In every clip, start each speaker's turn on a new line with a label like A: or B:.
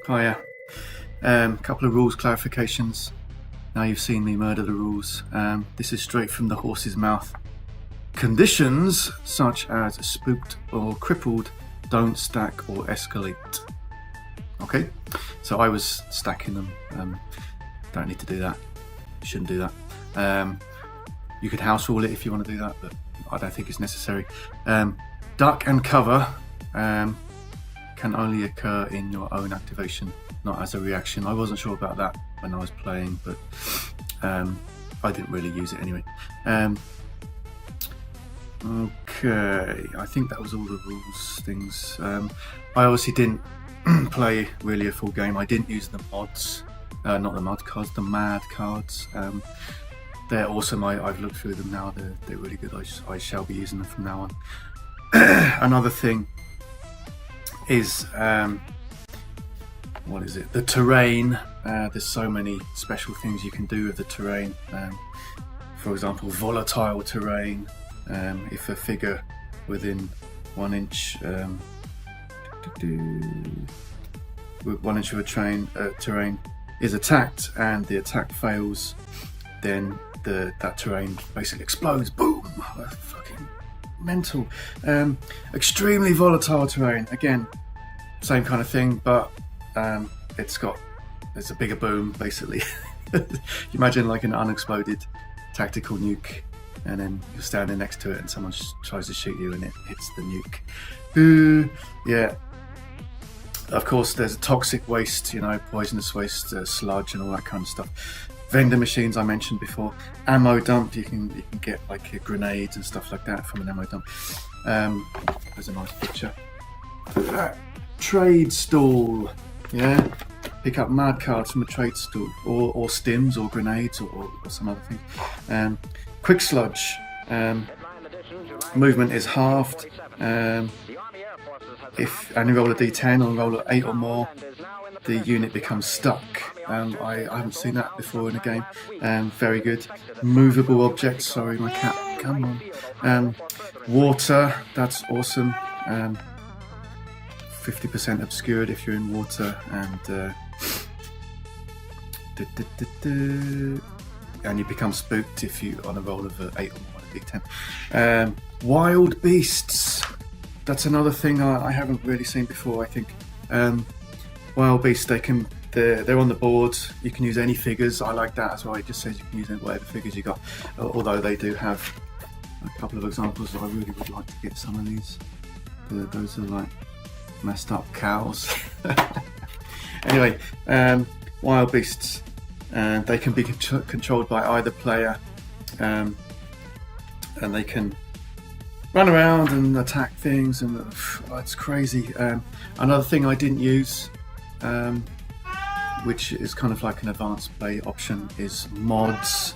A: Oh yeah. Couple of rules clarifications. Now you've seen me murder the rules. This is straight from the horse's mouth. Conditions such as spooked or crippled don't stack or escalate. Okay, so I was stacking them. Don't need to do that. Shouldn't do that. You could house rule it if you want to do that, but I don't think it's necessary. Duck and cover can only occur in your own activation, not as a reaction. I wasn't sure about that when I was playing, but I didn't really use it anyway. Okay, I think that was all the rules things. I obviously didn't play really a full game. I didn't use the mods, not the mod cards, the mad cards. They're awesome. I've looked through them now. They're really good. I shall be using them from now on. Another thing is what is it? The terrain. There's so many special things you can do with the terrain. For example, volatile terrain. If a figure within 1 inch, 1 inch of a terrain is attacked and the attack fails, then that terrain basically explodes. Boom! That's fucking mental. Extremely volatile terrain. Again, same kind of thing, but it's a bigger boom basically. You imagine like an unexploded tactical nuke, and then you're standing next to it and someone tries to shoot you and it hits the nuke. Yeah. Of course, there's toxic waste, poisonous waste, sludge and all that kind of stuff. Vendor machines I mentioned before. Ammo dump, you can get like grenades and stuff like that from an ammo dump. There's a nice picture. Look at that. Trade stall. Yeah. Pick up mad cards from a trade stall, or stims, or grenades, or some other thing. Quick sludge. Movement is halved. If you roll a d10 or roll an 8 or more, the unit becomes stuck. I haven't seen that before in a game. Very good. Movable objects. Sorry, my cat. Come on. Water. That's awesome. 50% obscured if you're in water, and you become spooked if you on a roll of 8 or more on a d10. Wild beasts. That's another thing I haven't really seen before, I think. Wild beasts, they're on the board. You can use any figures. I like that as well. It just says you can use whatever figures you got. Although they do have a couple of examples that I really would like to get some of these. Those are like messed up cows. Anyway, wild beasts. They can be controlled by either player, and they can run around and attack things, and it's crazy. Another thing I didn't use, which is kind of like an advanced play option, is mods.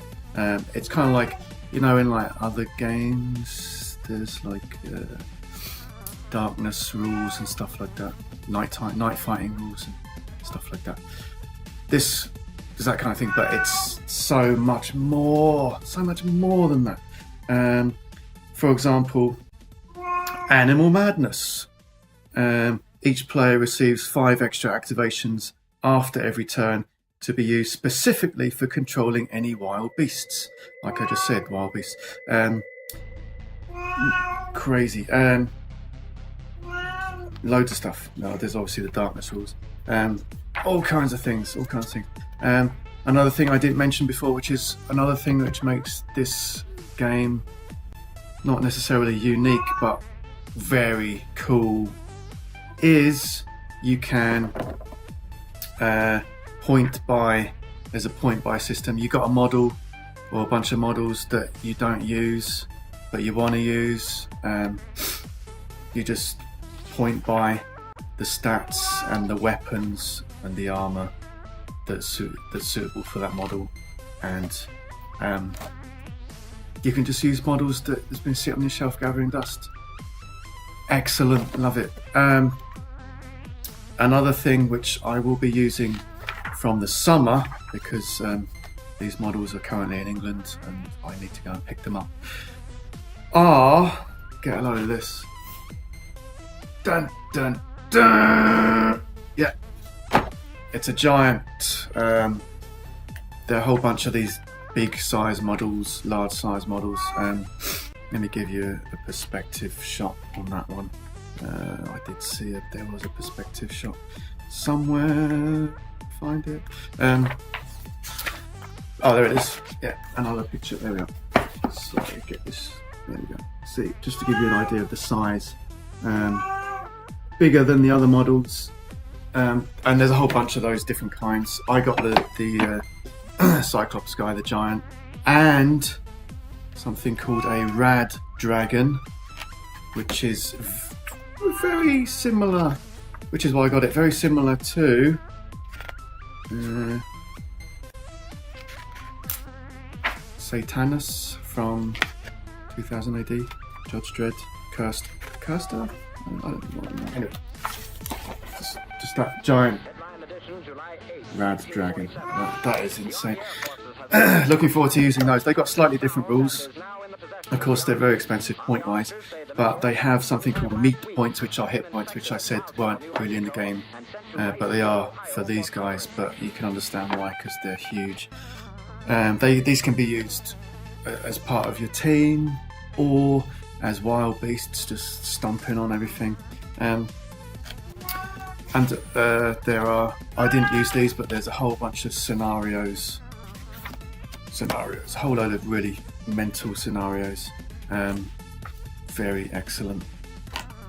A: It's kind of like, in like other games, there's like darkness rules and stuff like that, night fighting rules and stuff like that. This is that kind of thing, but it's so much more than that. For example, Animal Madness. Each player receives 5 extra activations after every turn to be used specifically for controlling any wild beasts. Like I just said, wild beasts. Crazy. Loads of stuff. No, there's obviously the darkness rules. All kinds of things. Another thing I didn't mention before, which is another thing which makes this game not necessarily unique but very cool, is you can point buy. There's a point buy system. You got a model or a bunch of models that you don't use but you want to use. You just point buy the stats and the weapons and the armor that's suitable for that model, and you can just use models that has been sitting on your shelf gathering dust. Excellent, love it. Another thing which I will be using from the summer, because these models are currently in England and I need to go and pick them up, get a load of this. Dun dun dun! Yeah, it's a giant. There are a whole bunch of these big size models, large size models. Let me give you a perspective shot on that one. I did see it. There was a perspective shot somewhere. Find it. Oh, there it is. Yeah, another picture. There we are. Sorry, get this. There we go. See, just to give you an idea of the size. Bigger than the other models. And there's a whole bunch of those different kinds. I got the Cyclops guy, the giant, and something called a rad dragon, which is very similar, which is why I got it, very similar to Satanus from 2000 AD, Judge Dredd, Cursed? I don't know. Anyway, just that giant rad dragon. That is insane. Looking forward to using those. They've got slightly different rules. Of course, they're very expensive point-wise, but they have something called meat points, which are hit points, which I said weren't really in the game, but they are for these guys. But you can understand why, because they're huge. These can be used as part of your team or as wild beasts, just stomping on everything. And there are, I didn't use these, but there's a whole bunch of scenarios, a whole load of really mental scenarios. Very excellent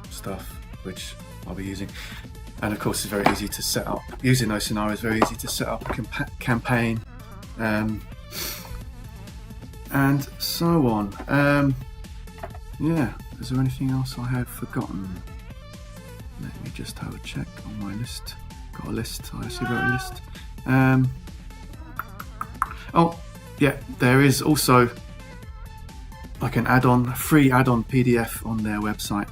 A: stuff, which I'll be using. And of course, it's very easy to set up. Using those scenarios, very easy to set up a campaign, and so on. Yeah, is there anything else I have forgotten? Let me just have a check on my list. Got a list, I actually wrote a list. Oh, yeah, there is also like an add-on, a free add-on PDF on their website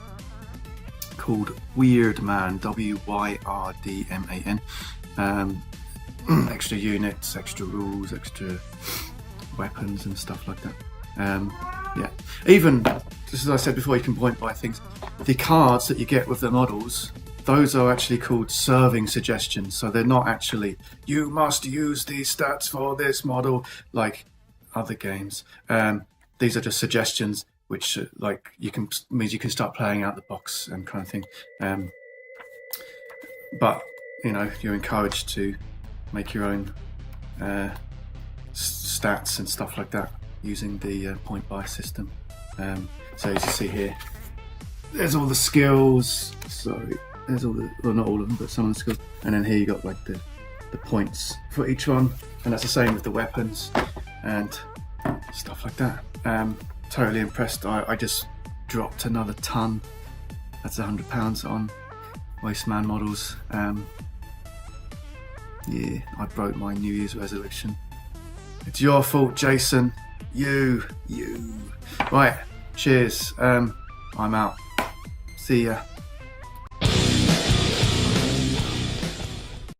A: called Weirdman, WYRDMAN. Extra units, extra rules, extra weapons and stuff like that. Yeah, even, just as I said before, you can point by things. The cards that you get with the models, those are actually called serving suggestions. So they're not actually, you must use these stats for this model, like other games. These are just suggestions, which like means you can start playing out the box and kind of thing. But you know, you're encouraged to make your own stats and stuff like that using the point buy system. So as you see here, there's all the skills. Sorry, there's all the, well, not all of them, but some of the skills. And then here you got like the points for each one, and that's the same with the weapons and stuff like that. Totally impressed. I just dropped another ton. That's £100 on Wasteman models. Yeah, I broke my New Year's resolution. It's your fault, Jason. You. Right, cheers. I'm out. See ya.